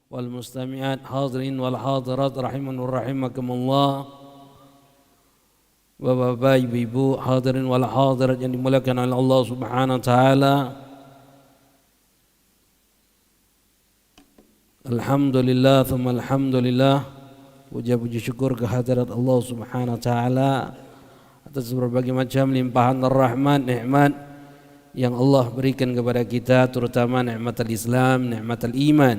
wal mustami'at hadirin wal hadirat rahiman wa rahimakumullah. Bapak-bapak, ibu-ibu, hadirin wal hadirat yang dimuliakan oleh Allah Subhanahu wa taala. Alhamdulillah, thumma alhamdulillah. Puja-puji syukur kehadirat Allah Subhanahu wa taala atas berbagai macam limpahan rahmat, nikmat yang Allah berikan kepada kita, terutama nikmat al-Islam, nikmat al-iman.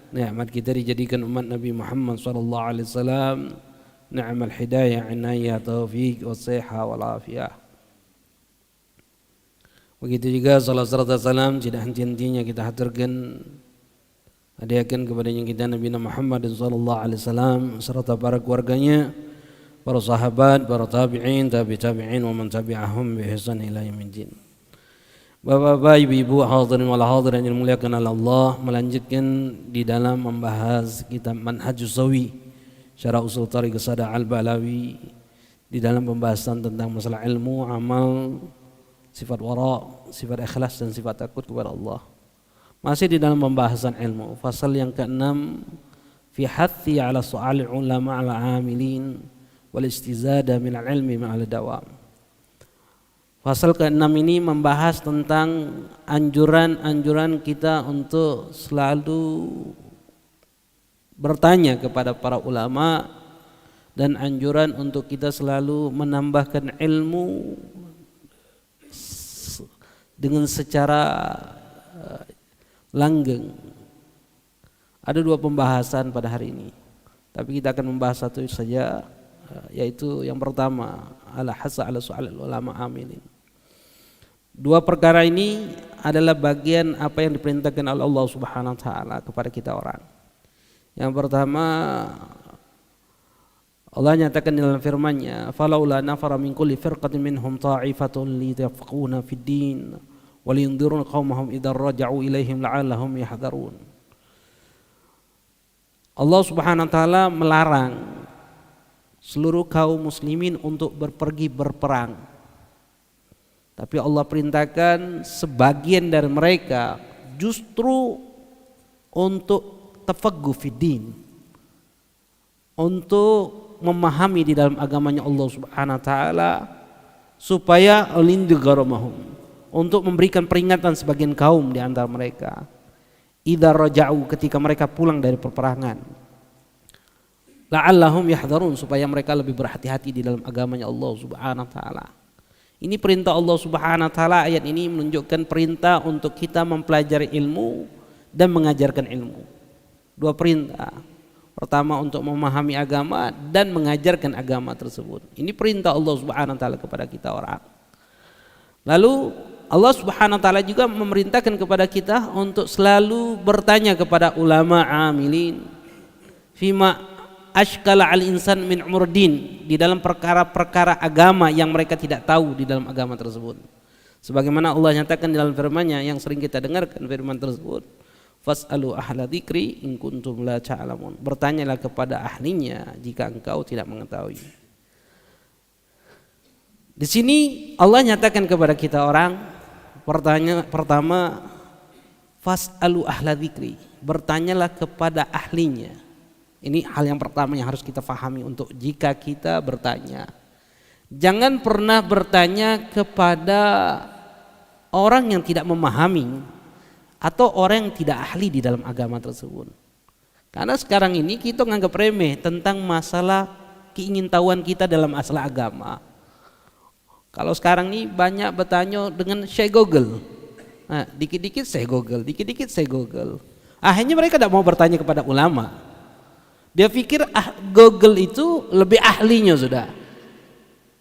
Nikmat kita dijadikan umat Nabi Muhammad sallallahu alaihi wasallam, nikmat hidayah, inayah, taufik, wasihah wal afiyah. Begitu juga salat serta salam tidak henti-hentinya kita haturkan, hadiahkan kepada yang kita Nabi Muhammad sallallahu alaihi wasallam serta para keluarganya, para sahabat, para tabi'in, tabi'in wa man tabi'ahum bi ihsan ila yaumil. Bapak-bapak, ibu-ibu, hadirin wal hadirat yang dimuliakan oleh Allah, melanjutkan di dalam membahas kitab Manhajus Sawi Syarah Usul Thariqus Sada Al-Balawi di dalam pembahasan tentang masalah ilmu, amal, sifat wara, sifat ikhlas dan sifat takut kepada Allah. Masih di dalam pembahasan ilmu, fasal yang ke-6 fi hathi ala su'ali ulama ala amilin wal istizada min al-ilmi ma'al dawam. Pasal ke-6 ini membahas tentang anjuran-anjuran kita untuk selalu bertanya kepada para ulama dan anjuran untuk kita selalu menambahkan ilmu dengan secara langgeng. Ada 2 pembahasan pada hari ini, tapi kita akan membahas satu saja, yaitu yang pertama ala hasa ala su'al ulama amilin. 2 perkara ini adalah bagian apa yang diperintahkan oleh Allah Subhanahu wa taala kepada kita orang. Yang pertama, Allah nyatakan dalam firman-Nya, "Falaula nafara min kulli firqatin minhum ta'ifatun liyafqahuna fid din wa liyunziruna qaumahum idza raja'u ilaihim la'allahum yahdharun." Allah Subhanahu wa taala melarang seluruh kaum muslimin untuk berpergi berperang. Tapi Allah perintahkan sebagian dari mereka justru untuk tafaqquh fiddin, untuk memahami di dalam agamanya Allah Subhanahu wa taala, supaya alindigharamahum, untuk memberikan peringatan sebagian kaum di antara mereka idza raja'u, ketika mereka pulang dari peperangan, la'allahum yahdharun, supaya mereka lebih berhati-hati di dalam agamanya Allah Subhanahu wa taala. Ini perintah Allah Subhanahu wa taala. Ayat ini menunjukkan perintah untuk kita mempelajari ilmu dan mengajarkan ilmu. 2 perintah. Pertama untuk memahami agama dan mengajarkan agama tersebut. Ini perintah Allah Subhanahu wa taala kepada kita orang. Lalu Allah Subhanahu wa taala juga memerintahkan kepada kita untuk selalu bertanya kepada ulama amilin fima ashkala al-insan min umurdin, di dalam perkara-perkara agama yang mereka tidak tahu di dalam agama tersebut. Sebagaimana Allah nyatakan dalam firman-Nya yang sering kita dengarkan firman tersebut, fas'alu ahla dzikri in kuntum la ta'lamun. Bertanyalah kepada ahlinya jika engkau tidak mengetahui. Di sini Allah nyatakan kepada kita orang, pertama fas'alu ahla dzikri, bertanyalah kepada ahlinya. Ini hal yang pertama yang harus kita fahami untuk jika kita bertanya. Jangan pernah bertanya kepada orang yang tidak memahami atau orang yang tidak ahli di dalam agama tersebut. Karena sekarang ini kita menganggap remeh tentang masalah keingintahuan kita dalam masalah agama. Kalau sekarang ini banyak bertanya dengan Syekh Google. Nah, dikit-dikit saya Google, dikit-dikit saya Google. Akhirnya mereka tidak mau bertanya kepada ulama. Dia pikir Google itu lebih ahlinya sudah.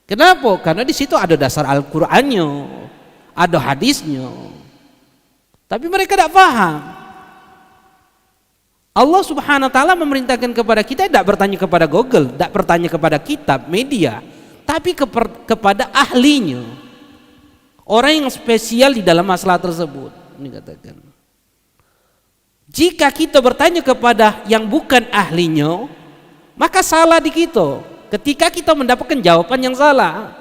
Kenapa? Karena di situ ada dasar Al-Qur'annya, ada hadisnya. Tapi mereka tidak paham. Allah Subhanahu wa taala memerintahkan kepada kita tidak bertanya kepada Google, tidak bertanya kepada kitab, media, tapi kepada ahlinya. Orang yang spesial di dalam masalah tersebut. Ini katakan. Jika kita bertanya kepada yang bukan ahlinya, maka salah di kita ketika kita mendapatkan jawaban yang salah.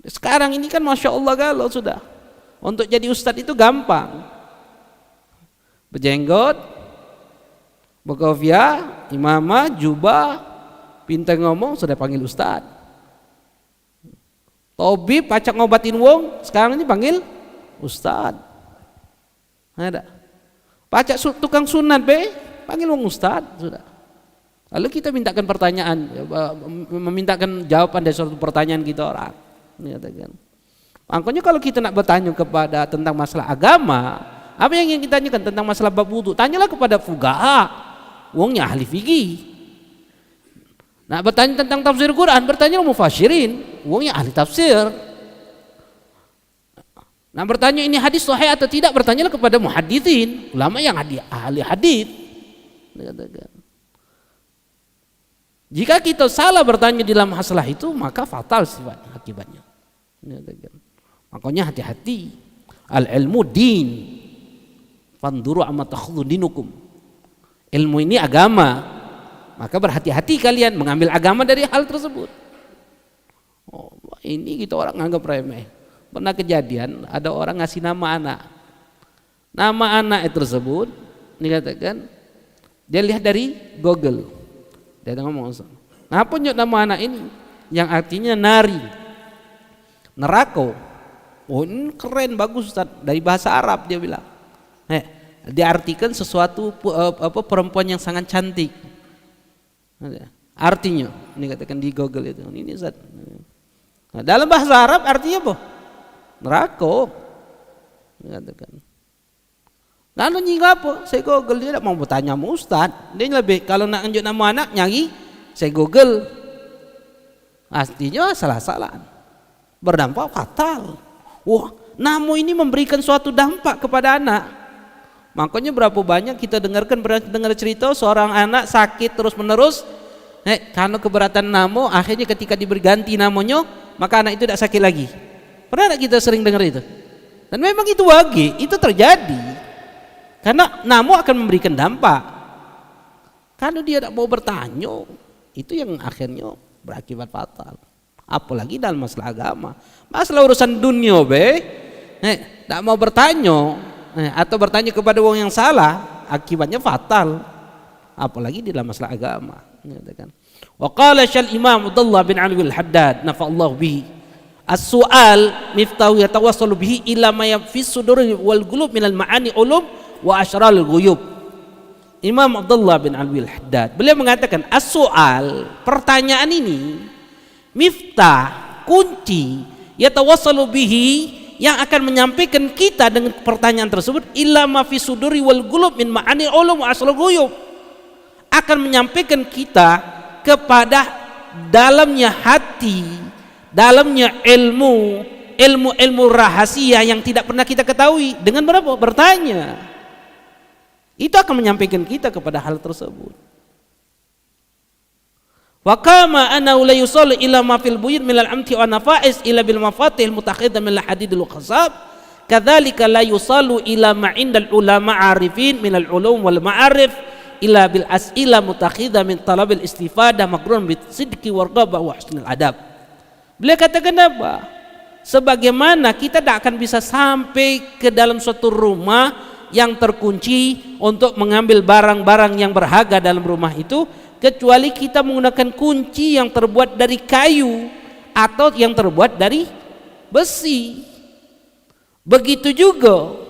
Sekarang ini kan Masya Allah galau sudah. Untuk jadi ustadz itu gampang. berjenggot, berkopiah, imamah, jubah, pintar ngomong, sudah panggil ustad. Tabib pacak ngobatin wong, sekarang ini panggil ustad. Ada. Pacak tukang sunat be, panggil wong ustad sudah. Lalu kita mintakan pertanyaan, memintakan jawaban dari suatu pertanyaan kita orang. Makanya kalau kita nak bertanya kepada tentang masalah agama, apa yang ingin kita tanyakan tentang masalah bab wudu, tanyalah kepada fuqaha, wongnya ahli fikih. Nak bertanya tentang tafsir Quran, bertanya mufassirin, wongnya ahli tafsir. Nak bertanya ini hadis sahih atau tidak, bertanyalah kepada muhadditsin, ulama yang ahli hadis. Jika kita salah bertanya di dalam masalah itu, maka fatal sifat akibatnya. Makanya hati-hati. Al-ilmu din. Fanduru amma takhudhu dinukum. Ilmu ini agama. Maka berhati-hati kalian mengambil agama dari hal tersebut. Oh, ini kita orang anggap remeh. Pernah kejadian ada orang ngasih nama anak. Nama anak tersebut dikatakan dia lihat dari Google. Dia ngomong, "Ngapa nyok nama anak ini?" Yang artinya nari. Neraka. Oh, ini keren, bagus Ustaz. Dari bahasa Arab dia bilang. Diartikan sesuatu perempuan yang sangat cantik. Artinya, ini katakan di Google itu. Ini Ustaz. Nah, dalam bahasa Arab artinya apa? Neraka. Katakan. Lalu nyingga apa? Saya Google, dia tak mau bertanya sama Ustaz. Dia lebih kalau nak tunjuk nama anak nyari, saya Google. Artinya salah-salah. Berdampak fatal. Wah, nama ini memberikan suatu dampak kepada anak. Makanya berapa banyak kita dengar cerita seorang anak sakit terus-menerus, karena keberatan nama, akhirnya ketika diberi ganti namanya, maka anak itu tidak sakit lagi. Pernah tak kita sering dengar itu? Dan memang itu wajib, itu terjadi. Karena nama akan memberikan dampak. Kalau dia tidak mau bertanya, itu yang akhirnya berakibat fatal. Apalagi dalam masalah agama. Masalah urusan dunia tidak mau bertanya, atau bertanya kepada orang yang salah, akibatnya fatal. Apalagi di dalam masalah agama. Wa qala syal Imam Abdullah bin Ali al-Haddad nafa'allahu bihi, as-su'al miftahu yatawassalu bihi ila ma yafis suduri wal qulub minal ma'ani ulum wa asyral ghuyub. Imam Abdullah bin Ali al-Haddad beliau mengatakan as-su'al, pertanyaan ini, miftah, kunci, yatawassalu bihi, yang akan menyampaikan kita dengan pertanyaan tersebut, illa ma fi suduri wal qulub min ma'ani ulum wa asyral ghuyub, akan menyampaikan kita kepada dalamnya hati, dalamnya ilmu rahasia yang tidak pernah kita ketahui. Dengan berapa? Bertanya. Itu akan menyampaikan kita kepada hal tersebut. Wa kama annahu la yusalli ila ma fil buyut min al-amti wa nafa'is ila bil mafatih al-mutakhidha min al-hadid al-qasab, kadzalika la yusallu ila ma indal ulama 'arifin min al-ulum wal ma'arif ila bil as'ila mutakhidha min talab al-istifadah maqrun bi sidqi wa raghabah wa husnul adab. Beliau katakan apa? Sebagaimana kita tidak akan bisa sampai ke dalam suatu rumah yang terkunci untuk mengambil barang-barang yang berharga dalam rumah itu, kecuali kita menggunakan kunci yang terbuat dari kayu atau yang terbuat dari besi. Begitu juga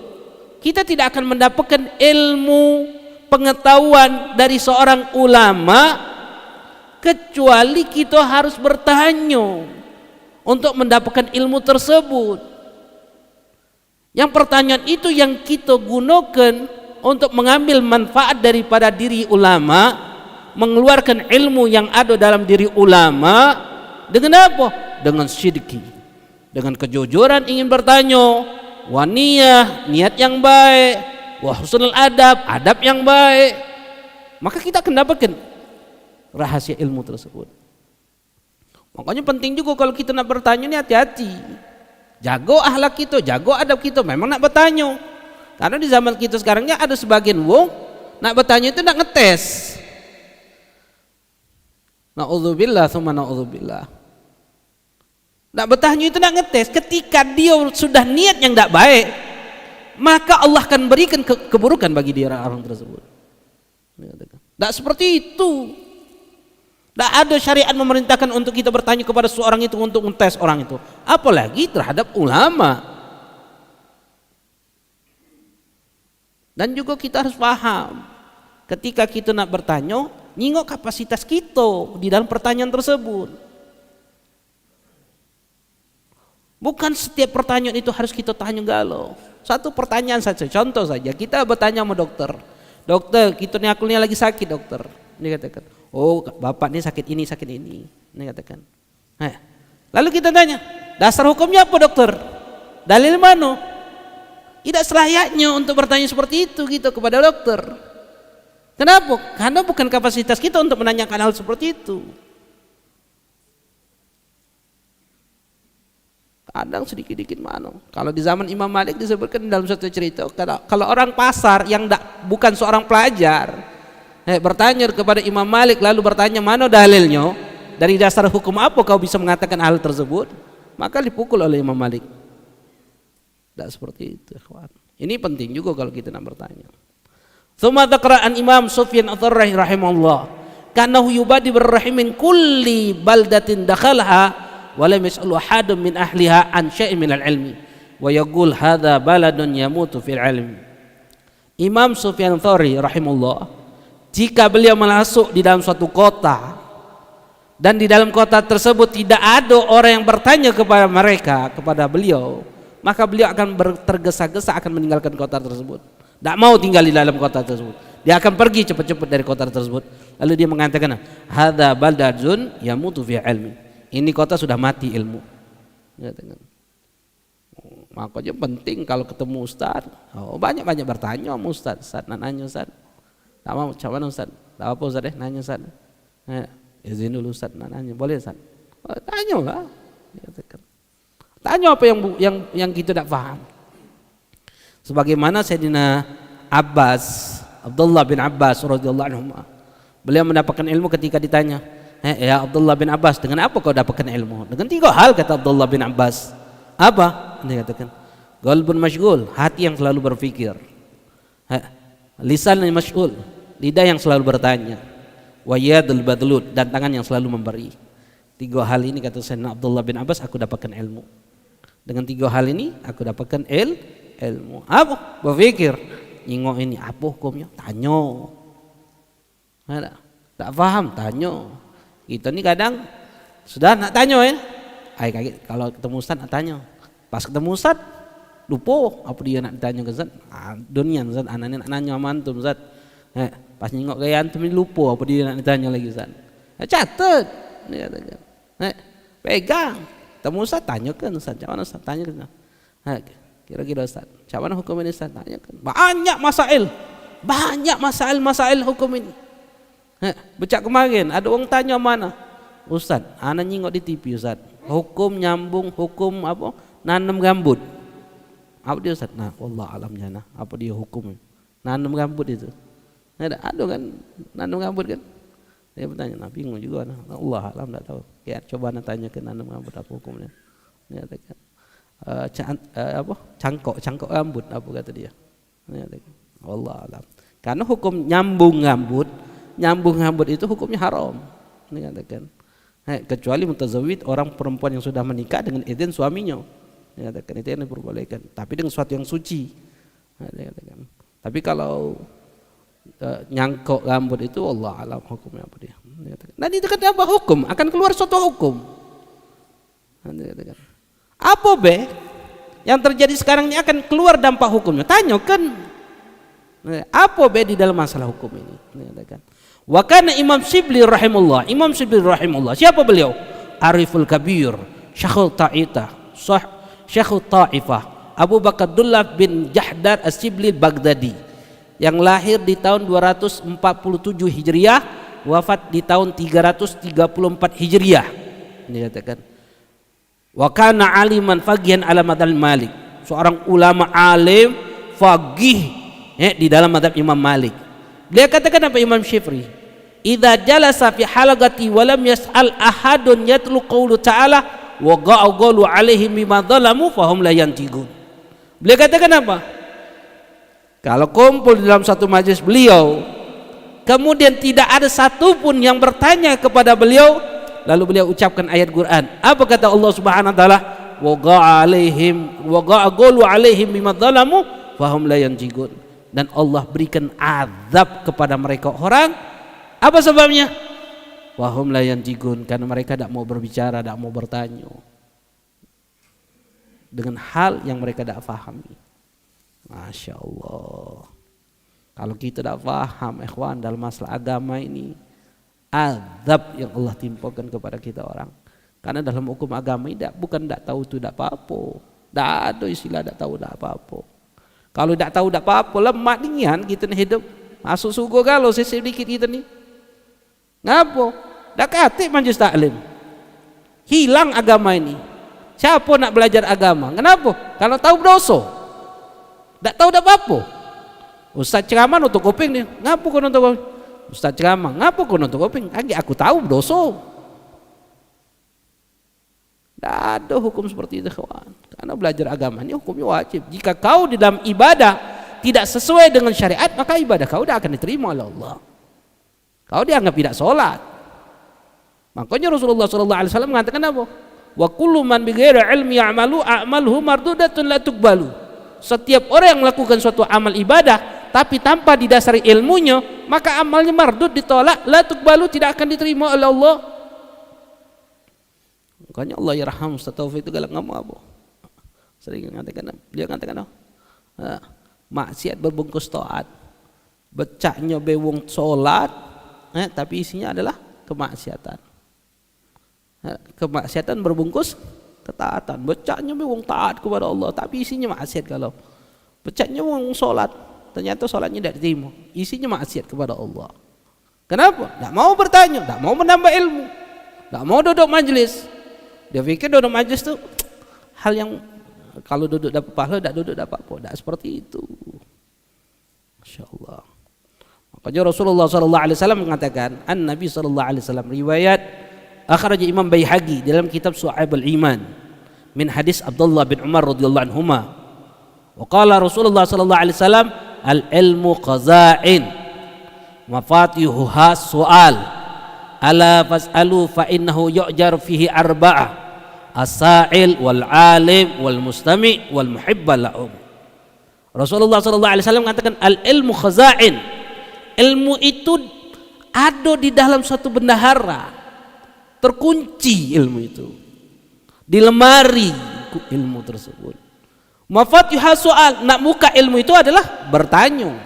kita tidak akan mendapatkan ilmu pengetahuan dari seorang ulama kecuali kita harus bertanya untuk mendapatkan ilmu tersebut. Yang pertanyaan itu yang kita gunakan untuk mengambil manfaat daripada diri ulama, mengeluarkan ilmu yang ada dalam diri ulama. Dengan apa? Dengan syidqi, dengan kejujuran ingin bertanya, wa niat yang baik, wa husnul adab yang baik, maka kita akan dapatkan rahasia ilmu tersebut. Makanya penting juga kalau kita nak bertanya ini hati-hati. Jago akhlak kita, jago adab kita, memang nak bertanya. Karena di zaman kita sekarangnya ada sebagian wong nak bertanya itu nak ngetes. Na'udzubillah tsumma na'udzubillah. Nak bertanya itu nak ngetes, ketika dia sudah niat yang tidak baik, maka Allah akan berikan keburukan bagi dia orang tersebut. Tidak seperti itu. Tidak ada syariat memerintahkan untuk kita bertanya kepada seorang itu untuk mentes orang itu, apalagi terhadap ulama. Dan juga kita harus paham, ketika kita nak bertanya, nyingok kapasitas kita di dalam pertanyaan tersebut. Bukan setiap pertanyaan itu harus kita tanya galau. Satu pertanyaan saja, contoh saja, kita bertanya sama dokter, dokter, kita ni aku ni lagi sakit dokter. Dia katakan, oh bapak ni sakit ini, sakit ini. Dia katakan. Lalu kita tanya, dasar hukumnya apa dokter? Dalil mana? Tidak selayaknya untuk bertanya seperti itu gitu kepada dokter. Kenapa? Karena bukan kapasitas kita untuk menanyakan hal seperti itu. Kadang sedikit-sedikit mana. Kalau di zaman Imam Malik disebutkan dalam satu cerita, kalau orang pasar yang bukan seorang pelajar bertanya kepada Imam Malik, lalu bertanya mana dalilnya, dari dasar hukum apa kau bisa mengatakan hal tersebut, maka dipukul oleh Imam Malik. Tidak seperti itu, ikhwan. Ini penting juga kalau kita nak bertanya. Tsumma dzakara an Imam Sufyan ats-Tsauri rahimahullah, kanahu yubadi birrahimin kulli baldatin dakhalha wa lam yas'alu ahadun min ahliha an syai'in minal ilmi wa yaqul hadza baladun yamutu fil ilmi. Imam Sufyan ats-Tsauri rahimahullah, jika beliau masuk di dalam suatu kota dan di dalam kota tersebut tidak ada orang yang bertanya kepada mereka, kepada beliau, maka beliau akan tergesa-gesa akan meninggalkan kota tersebut. Tidak mau tinggal di dalam kota tersebut. Dia akan pergi cepat-cepat dari kota tersebut. Lalu dia mengatakan, hadza baladun yamutu fi ilmi. Ini kota sudah mati ilmu. Makanya penting kalau ketemu ustaz, banyak-banyak bertanya sama ustaz. Ustaz nak nanya ustaz. Tak mau, macam mana ustaz? Tak apa ustaz nanya ustaz. Izin dulu ustaz nak nanya, boleh ustaz? Tanya lah. Tanya apa yang kita tak faham. Sebagaimana Sayyidina Abbas, Abdullah bin Abbas radhiyallahu anhu, beliau mendapatkan ilmu ketika ditanya, ya Abdullah bin Abbas, dengan apa kau dapatkan ilmu? Dengan 3 hal, kata Abdullah bin Abbas. Apa? Dia katakan, qalbun masyghul, hati yang selalu berfikir. Lisan yang masyghul, lidah yang selalu bertanya. Wa yadul badlud, dan tangan yang selalu memberi. 3 hal ini, kata Sayyidina Abdullah bin Abbas, aku dapatkan ilmu. Dengan 3 hal ini aku dapatkan ilmu. Apa? Berfikir. Nyingok ini apa hukumnya? Tanya. Tak faham? Tanya. Kita ni kadang sudah nak tanya ya. Kalau ketemu ustaz nak tanya. Pas ketemu ustaz lupa apa dia nak ditanya ke ustaz. Dunia ustaz, anak ni nak nanya sama antum ustaz. Pas nyingok gaya antum ni lupa apa dia nak ditanya lagi ustaz. Catat. Dia katakan. Pegang. Temu ustaz, tanyakan ustaz, macam mana ustaz, tanyakan. Kira-kira ustaz, macam mana hukum ini ustaz, tanyakan. Banyak masail hukum ini. Becak kemarin ada orang tanya mana, ustaz, ana nyingok di TV ustaz, hukum nyambung, hukum apa, nanam rambut. Apa dia ustaz? Nah, wallah alamnya nah, apa dia hukum nanam rambut itu? Ada kan nanam rambut kan? Dia bertanya, nah bingung juga, nah Allah alam tak tahu. Ya coba nak tanya ke nanam rambut apa hukumnya. Dia katakan cangkok rambut apa kata dia. Dia katakan Allah alam. Karena hukum nyambung rambut itu hukumnya haram. Dia katakan kecuali mutazawwid, orang perempuan yang sudah menikah dengan izin suaminya. Dia katakan itu yang diperbolehkan, tapi dengan sesuatu yang suci. Dia katakan. Tapi kalau nyangkok rambut itu Allah alam hukumnya apa dia. Dan itu kan apa hukum? Akan keluar suatu hukum. Apa be? Yang terjadi sekarang ini akan keluar dampak hukumnya. Tanyakan apa be di dalam masalah hukum ini. Wa kana Imam Shibli rahimahullah. Imam Shibli rahimahullah. Siapa beliau? Ariful Kabir, Syekhul Ta'ifah, Abu Bakar Abdullah bin Jahdar As-Shibli Baghdadi, yang lahir di tahun 247 Hijriah, wafat di tahun 334 Hijriah. Ini katakan, wa kana aliman faqihan ala madzhab Malik, seorang ulama alim faqih di dalam mazhab Imam Malik. Beliau katakan apa Imam Syifri? Idza jalasa fi halaqati wa lam yas'al ahadun yatlu qawlu ta'ala wa qa'alu alaihim bima zalamu fahum la yantiqun. Beliau katakan apa? Kalau kumpul di dalam satu majelis beliau, kemudian tidak ada satupun yang bertanya kepada beliau, lalu beliau ucapkan ayat Quran. Apa kata Allah Subhanahu wa taala? Waqa'a qulu 'alaihim bima dzalamu fahum la yanjigun. Dan Allah berikan azab kepada mereka orang. Apa sebabnya? Wahum la yanjigun, karena mereka tidak mau berbicara, tidak mau bertanya dengan hal yang mereka tidak fahami. Masya Allah. Kalau kita tidak faham ikhwan dalam masalah agama ini, azab yang Allah timpakan kepada kita orang. Karena dalam hukum agama ini bukan tidak tahu itu tidak apa-apa. Tidak ada istilah tidak tahu tidak apa-apa. Kalau tidak tahu tidak apa-apa, lemak dingin kita nih hidup. Masuk surga kalau sedikit kita nih. Ngapa? Dak katik majelis taklim. Hilang agama ini. Siapa nak belajar agama? Kenapa? Kalau tahu berdosa. Tak tahu dak apa-apa. Ustaz ceramah nutup kuping nih. Ngapa kau nutup kuping? Ustaz ceramah, ngapa kau nutup kuping? Aku tahu berdosa. Tak ada hukum seperti itu, kawan. Karena belajar agama ini hukumnya wajib. Jika kau di dalam ibadah tidak sesuai dengan syariat, maka ibadah kau tidak akan diterima oleh Allah. Kau dianggap tidak sholat. Makanya Rasulullah SAW mengatakan apa? Wa kullu man bighairi ilmi ya'malu a'maluhu mardudatun la tuqbalu. Setiap orang yang melakukan suatu amal ibadah tapi tanpa didasari ilmunya, maka amalnya mardud, ditolak, la tuqbalu, tidak akan diterima oleh Allah. Makanya Allah yarham Ustaz Taufik itu galak ngomong apa? Sering mengatakan, dia mengatakan maksiat berbungkus taat. Becaknya bewong salat, tapi isinya adalah kemaksiatan. Kemaksiatan berbungkus ketaatan. Becaknya bewong taat kepada Allah, tapi isinya maksiat. Kalau becaknya wong salat, ternyata salatnya tidak diterima, isinya maksiat kepada Allah. Kenapa? Tidak mau bertanya, tidak mau menambah ilmu, tidak mau duduk majlis. Dia pikir duduk majlis itu hal yang kalau duduk dapat pahala, tidak duduk dapat apa. Tidak seperti itu. Masya Allah. Makanya Rasulullah SAW mengatakan, An-Nabi SAW riwayat akhraj Imam Baihaqi dalam kitab Syu'aibul Iman min hadis Abdullah bin Umar radhiyallahu anhuma. Wa qala Rasulullah sallallahu alaihi wasallam al-ilmu qaza'in mafatihuha su'al ala fas'alu fa innahu yu'jar fihi arba'ah as-sa'il wal 'alim wal mustami' wal muhibba lahum. Rasulullah sallallahu alaihi wasallam mengatakan al-ilmu khaza'in. Ilmu itu ada di dalam suatu bendahara, terkunci ilmu itu di lemari ilmu tersebut. Mafatihah soal, nak buka ilmu itu adalah bertanya.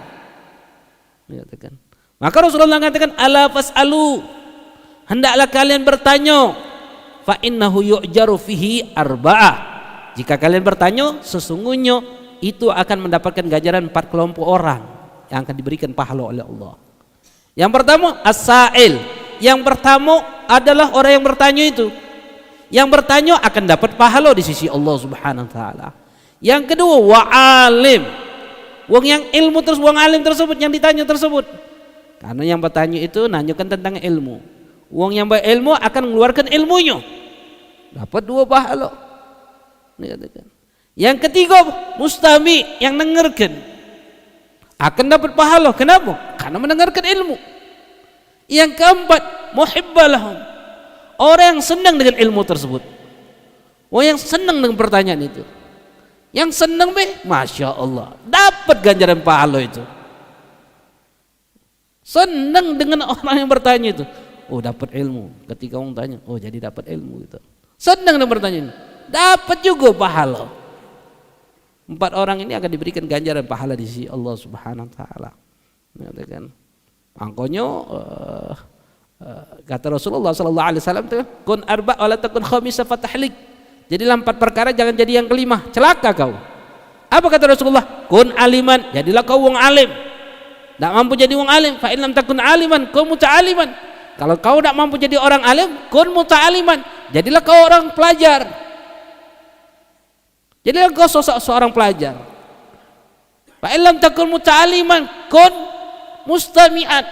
Dikatakan. Maka Rasulullah mengatakan ala fas'alu, hendaklah kalian bertanya. Fa innahu yu'jaru fihi arba'ah. Jika kalian bertanya, sesungguhnya itu akan mendapatkan ganjaran 4 kelompok orang yang akan diberikan pahala oleh Allah. Yang pertama as-sa'il. Yang pertama adalah orang yang bertanya itu. Yang bertanya akan dapat pahala di sisi Allah Subhanahu wa taala. Yang kedua wa'alim. Wong yang ilmu terus, wong alim tersebut yang ditanya tersebut. Karena yang bertanya itu nanyakan tentang ilmu. Wong yang berilmu akan mengeluarkan ilmunya. Dapat 2 pahala. Yang ketiga mustami, yang dengarkan. Akan dapat pahala. Kenapa? Karena mendengarkan ilmu. Yang keempat muhibbalahum, orang yang senang dengan ilmu tersebut. Yang senang dengan pertanyaan itu. Yang senang Masya Allah, dapat ganjaran pahala itu. Senang dengan orang yang bertanya itu. Oh dapat ilmu. Ketika orang tanya, oh jadi dapat ilmu gitu. Senang dengan pertanyaan, dapat juga pahala. 4 orang ini akan diberikan ganjaran pahala di sisi Allah Subhanahu wa taala. Mengatakan angkonya kata Rasulullah sallallahu alaihi wasallam itu kun arba' wa la takun khamisa fatahlik. Jadilah 4 perkara, jangan jadi yang kelima, celaka kau. Apa kata Rasulullah? Kun aliman, jadilah kau wong alim. Tak mampu jadi wong alim, fa in lam takun aliman kun muta'aliman. Kalau kau tak mampu jadi orang alim, kun muta'aliman, jadilah kau orang pelajar. Jadilah kau seorang pelajar. Fa in lam takun muta'aliman kun mustami'an.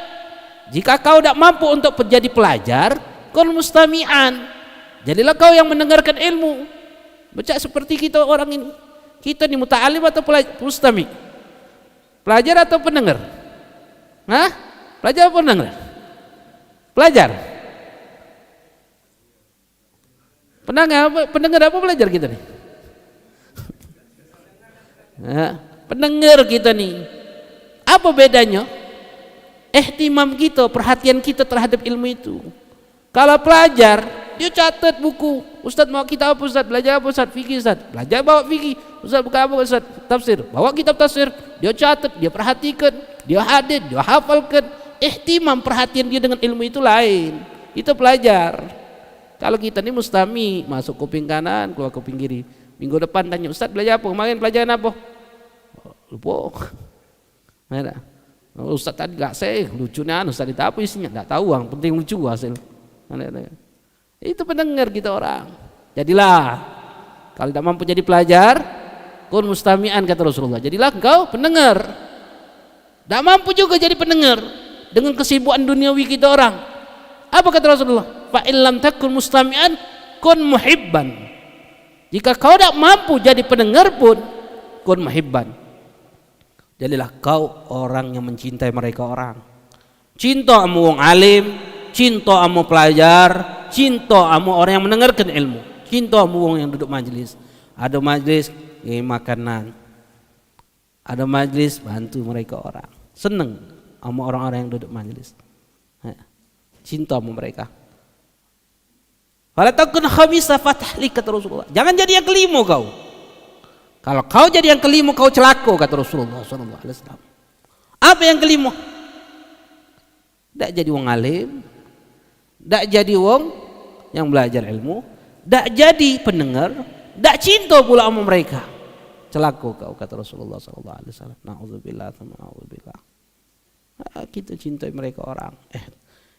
Jika kau tidak mampu untuk menjadi pelajar, kun mustami'an, jadilah kau yang mendengarkan ilmu. Baca seperti kita orang ini. Kita ni muta'alim atau mustami'? Pelajar atau pendengar? Hah? Pelajar atau pendengar? Pelajar. Pendengar apa pelajar kita nih? Nah, pendengar kita nih. Apa bedanya? Ihtimam kita, perhatian kita terhadap ilmu itu. Kalau pelajar, dia catat buku. Ustaz mau kita apa Ustaz? Belajar apa Ustaz? Fikih Ustaz. Belajar bawa fikih. Ustaz buka apa Ustaz? Tafsir. Bawa kitab tafsir. Dia catat, dia perhatikan, dia hadir, dia hafalkan. Ihtimam, perhatian dia dengan ilmu itu lain. Itu pelajar. Kalau kita ini mustami, masuk kuping kanan, keluar kuping kiri. Minggu depan tanya, Ustaz belajar apa? Kemarin pelajaran apa? Lupa. Mana? Ustaz tadi gak sih, lucunya Ustaz itu apa isinya? Gak tahu, yang penting lucu hasil. Itu pendengar kita orang. Jadilah, kalau tidak mampu jadi pelajar, kun mustami'an kata Rasulullah. Jadilah engkau pendengar. Tidak mampu juga jadi pendengar dengan kesibukan duniawi kita orang. Apa kata Rasulullah? Fa illam takun mustami'an kun muhibban. Jika kau tidak mampu jadi pendengar pun kun muhibban. Jadilah kau orang yang mencintai mereka orang. Cinta amu wong alim, cinta amu pelajar, cinta amu orang yang mendengarkan ilmu, cinta amu wong yang duduk majelis. Ada majelis ngasih makanan, ada majelis bantu mereka orang. Seneng amu orang-orang yang duduk majelis. Cinta amu mereka. Fala takun khamisa fatahlik kata Rasulullah. Jangan jadi yang kelima kau. Kalau kau jadi yang kelima kau celaka kata Rasulullah sallallahu alaihi wasallam. Apa yang kelima? Tidak jadi wong alim, tidak jadi wong yang belajar ilmu, tidak jadi pendengar, tidak cinta pula sama mereka. Celaka kau kata Rasulullah sallallahu alaihi wasallam. Nauzubillah tsumma nauzubillah. Kita cintai mereka orang.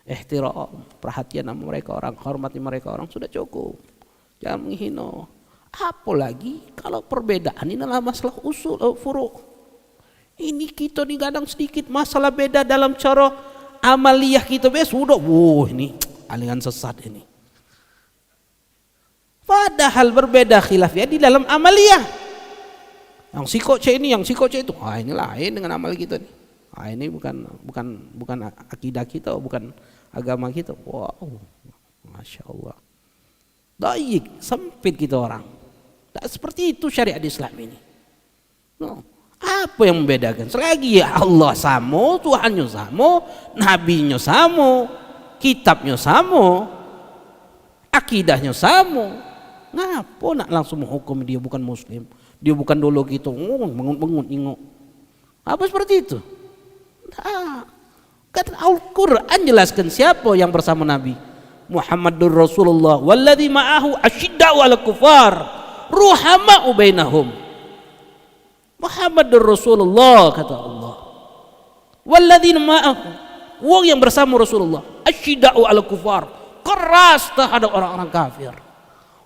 Ihtiram, perhatian sama mereka orang, hormati mereka orang sudah cukup. Jangan menghina. Apalagi kalau perbedaan ini adalah masalah usul furu'. Ini kita nih kadang sedikit masalah beda dalam cara amaliyah kita sudah. Ini aliran sesat ini. Padahal berbeda khilafnya di dalam amaliyah. Yang sikoce ini, yang sikoce itu. Ini lain dengan amal kita nih. Ini bukan akidah kita, bukan agama kita. Wow, masya Allah. Baik, sempit kita orang. Tak seperti itu syariat Islam ini. No. Apa yang membedakan? Selagi ya Allah sama, Tuhannya sama, nabinya sama, kitabnya sama, akidahnya sama. Ngapa nak langsung menghukum dia bukan muslim? Dia bukan dulu gitu, bangun ingok. Apa seperti itu? Nah, kan Al-Quran jelaskan siapa yang bersama Nabi. Muhammadur Rasulullah walladzi ma'ahu asyidda'u 'alal kufar ruhama'u bainahum. Muhammadur Rasulullah kata Allah. Walladzi ma'ahu, wong yang bersama Rasulullah, asyidda'u 'alal kufar, keras terhadap orang-orang kafir.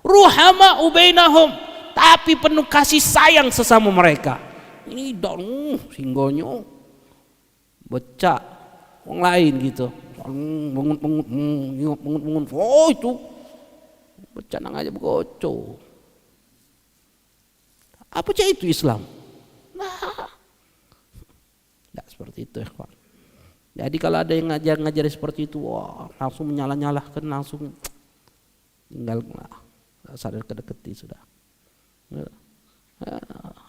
Ruhama'u bainahum, tapi penuh kasih sayang sesama mereka. Ini dong singgonyo becak wong lain gitu. Bangun. Oh itu bercanang aja begoco. Apa cah itu Islam? Nah, tidak seperti itu ya kawan. Jadi kalau ada yang ngajar seperti itu, wah langsung menyalah-nyalahkan, langsung tinggallah, sadar kedekati sudah.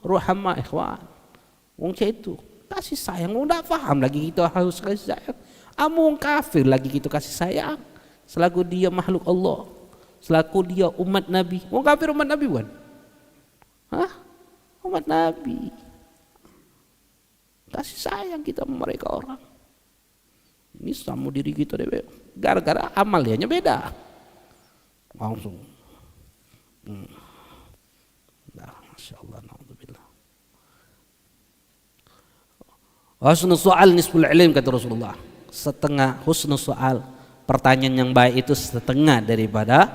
Ruhamah ikhwan, wong cah itu kasih sayang, wong tidak paham lagi kita harus kasih sayang. Amung kafir lagi gitu kasih sayang, selaku dia makhluk Allah, selaku dia umat Nabi. Wong kafir umat Nabi bukan? Hah? Umat Nabi. Kasih sayang kita sama mereka orang. Ini sama diri kita deh, gara-gara amalnya beda. Langsung. Nah, masya Allah, naudzubillah. Husnul soal nisful ilm kata Rasulullah. Setengah husnul soal, pertanyaan yang baik itu setengah daripada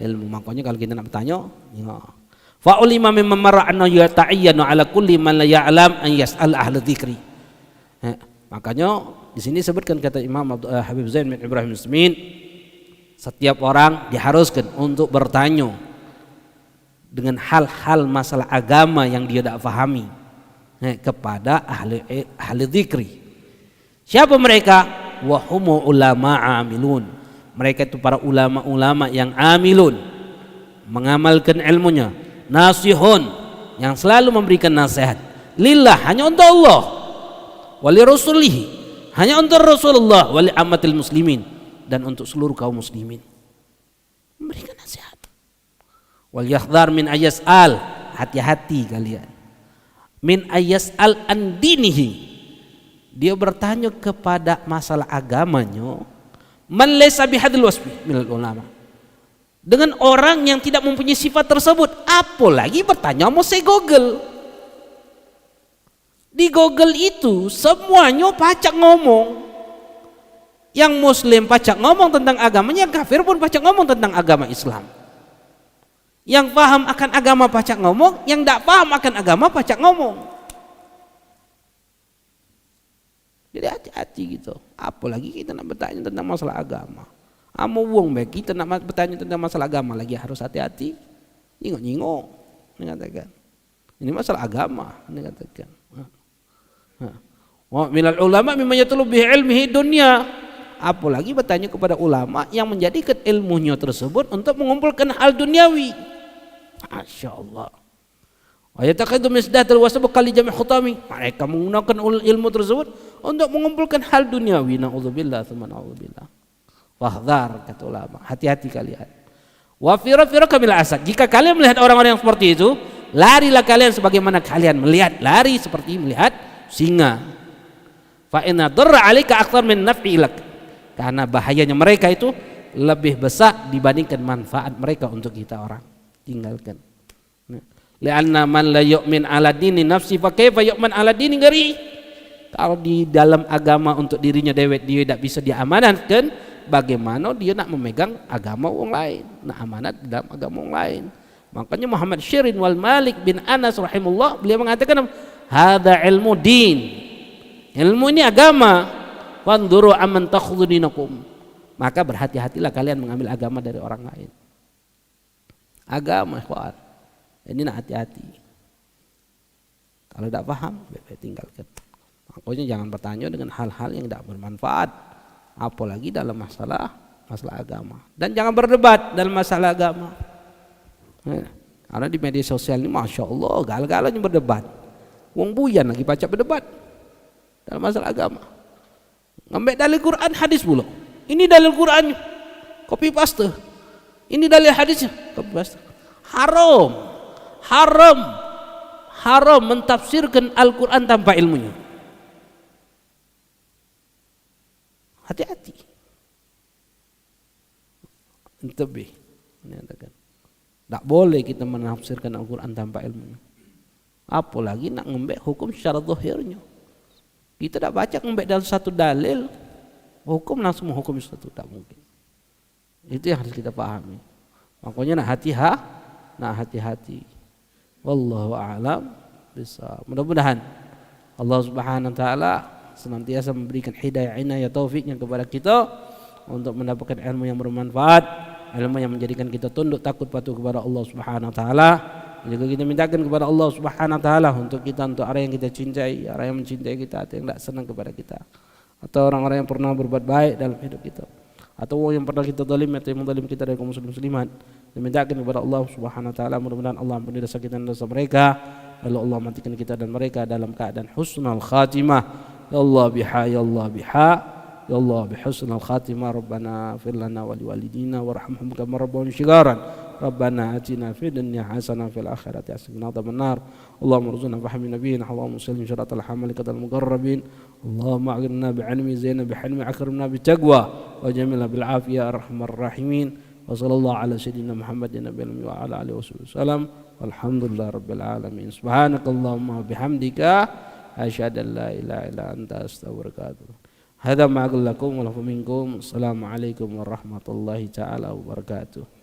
ilmu. Makanya kalau kita nak bertanya, ya. Fa ulima mimma mara'na yata'ayyanu ala kulli man la ya'lam an yas'al ahli dzikri. Makanya di sini sebutkan kata Imam Habib Zain bin Ibrahim Muslimin, setiap orang diharuskan untuk bertanya dengan hal-hal masalah agama yang dia tidak fahami. kepada ahli dzikri. Siapa mereka? Wa humu ulama amilun. Mereka itu para ulama-ulama yang amilun, mengamalkan ilmunya, nasihun, yang selalu memberikan nasihat. Lillah, hanya untuk Allah, wali rasulihi, hanya untuk Rasulullah, wali ammatil muslimin, dan untuk seluruh kaum muslimin. Memberikan nasihat. Wal yakhdhar min ayas'al, hati-hati kalian. Min ayas'al an dinihi, dia bertanya kepada masalah agamanya, man laysa bihadzal wasfi minal ulama, dengan orang yang tidak mempunyai sifat tersebut. Apalagi bertanya mau saya Google. Di Google itu semuanya pacak ngomong. Yang muslim pacak ngomong tentang agamanya, yang kafir pun pacak ngomong tentang agama Islam. Yang paham akan agama pacak ngomong, yang tidak paham akan agama pacak ngomong. Jadi hati-hati gitu. Apalagi kita nak bertanya tentang masalah agama. Amo wong baik kita nak bertanya tentang masalah agama lagi harus hati-hati. Nyingok-nyingok, ini katakan. Ini masalah agama, ini katakan. Wa minal ulama mimman yatlub bihi ilmihi dunya. Apalagi bertanya kepada ulama yang menjadikan ilmunya tersebut untuk mengumpulkan hal duniawi. Masya-Allah. Wa yataqiddu misdatul wasab qali jami' khutami. Mereka menggunakan ilmu tersebut untuk mengumpulkan hal duniawi. Nauzubillah tsumma nauzubillah. Wahdhar, kata ulama, hati-hati kalian. Wa fira kamil asad. Jika kalian melihat orang-orang yang seperti itu, larilah kalian sebagaimana kalian melihat, lari seperti melihat singa. Fa inna darra 'alaika aktsar min naf'i lak. Karena bahayanya mereka itu lebih besar dibandingkan manfaat mereka untuk kita orang. Tinggalkan. Lianna man la yu'min ala dini nafsi fa kaifa yu'man ala dini ghairi. Kalau di dalam agama untuk dirinya dewek dia tidak bisa diamanatkan, bagaimana dia nak memegang agama orang lain, nak amanat dalam agama orang lain. Makanya Muhammad Syirin wal Malik bin Anas rahimahullah, beliau mengatakan hadza ilmu din. Ilmu ini agama. Wanzuru amman takhudhu dinakum. Maka berhati-hatilah kalian mengambil agama dari orang lain. Agama, ikhwan. Ini nak hati-hati. Kalau tidak paham, tinggalkan. Makanya jangan bertanya dengan hal-hal yang tidak bermanfaat, apalagi dalam masalah agama. Dan jangan berdebat dalam masalah agama. Karena di media sosial ini, masya Allah, gal-galanya berdebat. Wong buyan lagi baca berdebat dalam masalah agama. Ngambil dalil Quran, hadis pula. Ini dalil Quran, copy paste. Ini dalil hadisnya, copy paste. Haram mentafsirkan Al-Quran tanpa ilmunya. Hati-hati. Intabih. Tak boleh kita menafsirkan Al-Quran tanpa ilmunya. Apalagi nak ngembek hukum secara zahirnya. Kita tak baca ngembek dalam satu dalil, hukum langsung menghukum satu, tak mungkin. Itu yang harus kita pahami. Makanya nak hati-hati. Wallahu a'lam bishawab. Mudah-mudahan Allah Subhanahu wa taala senantiasa memberikan hidayah, inayah, taufiknya kepada kita untuk mendapatkan ilmu yang bermanfaat, ilmu yang menjadikan kita tunduk takut patuh kepada Allah Subhanahu wa taala. Juga kita mintakan kepada Allah Subhanahu wa taala untuk orang yang kita cintai, orang yang mencintai kita atau yang tidak senang kepada kita, atau orang-orang yang pernah berbuat baik dalam hidup kita, atau yang pernah kita zalim atau yang menzalim kita dari kaum muslimat. Dimintakan kepada Allah Subhanahu wa taala, mudah-mudahan Allah ampuni dosa kita dan dosa mereka, lalu Allah matikan kita dan mereka dalam keadaan husnul khatimah. Ya Allah biha, ya Allah biha, ya Allah bihusnul khatimah. Rabbana fir lana wa liwalidina warhamhum kama rabbawna shigaran. Rabbana atina fid dunya hasanah fil akhirati hasanah wa qina adzabannar. Allahumma rzuqna fahmi nabiyina, Allahumma sallim syaratal hamalikatal muqarrabin. Allahumma a'inna bi'ilmi zaina bihilmi akrimna bitaqwa wa jamilna bil afiyah arhamar rahimin. Wa sallallahu ala sayyidina Muhammadin nabiyil wa ala alihi wasallam. Walhamdulillah rabbil alamin. Subhanakallahumma bihamdika asyhadu an la ilaha illa anta astaghfiruka wa atubu ilaik. Hadza ma aqul lakum wa lakum minkum. Assalamualaikum warahmatullahi taala wabarakatuh.